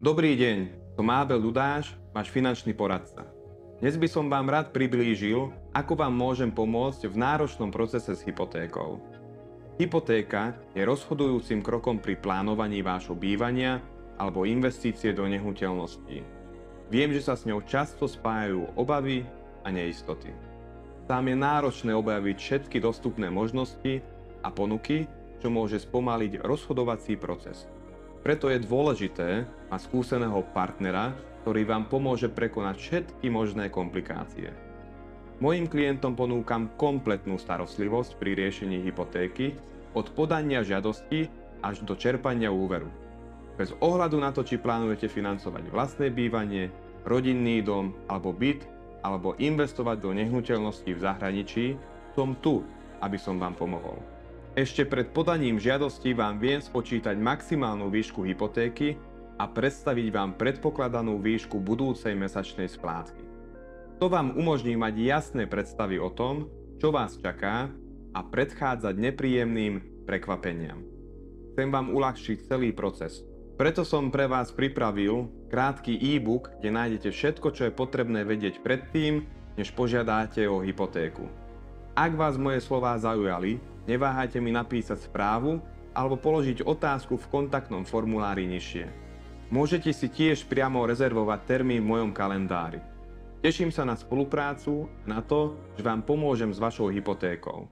Dobrý deň, som Abel Dudáš, váš finančný poradca. Dnes by som vám rád priblížil, ako vám môžem pomôcť v náročnom procese s hypotékou. Hypotéka je rozhodujúcim krokom pri plánovaní vášho bývania alebo investície do nehnuteľností. Viem, že sa s ňou často spájajú obavy a neistoty. Tam je náročné objaviť všetky dostupné možnosti a ponuky, čo môže spomaliť rozhodovací proces. Preto je dôležité mať skúseného partnera, ktorý vám pomôže prekonať všetky možné komplikácie. Mojim klientom ponúkam kompletnú starostlivosť pri riešení hypotéky od podania žiadosti až do čerpania úveru. Bez ohľadu na to, či plánujete financovať vlastné bývanie, rodinný dom alebo byt, alebo investovať do nehnuteľností v zahraničí, som tu, aby som vám pomohol. Ešte pred podaním žiadosti vám viem spočítať maximálnu výšku hypotéky a predstaviť vám predpokladanú výšku budúcej mesačnej splátky. To vám umožní mať jasné predstavy o tom, čo vás čaká a predchádzať nepríjemným prekvapeniam. Chcem vám uľahčiť celý proces. Preto som pre vás pripravil krátky e-book, kde nájdete všetko, čo je potrebné vedieť predtým, než požiadáte o hypotéku. Ak vás moje slová zaujali, neváhajte mi napísať správu alebo položiť otázku v kontaktnom formulári nižšie. Môžete si tiež priamo rezervovať termín v mojom kalendári. Teším sa na spoluprácu a na to, že vám pomôžem s vašou hypotékou.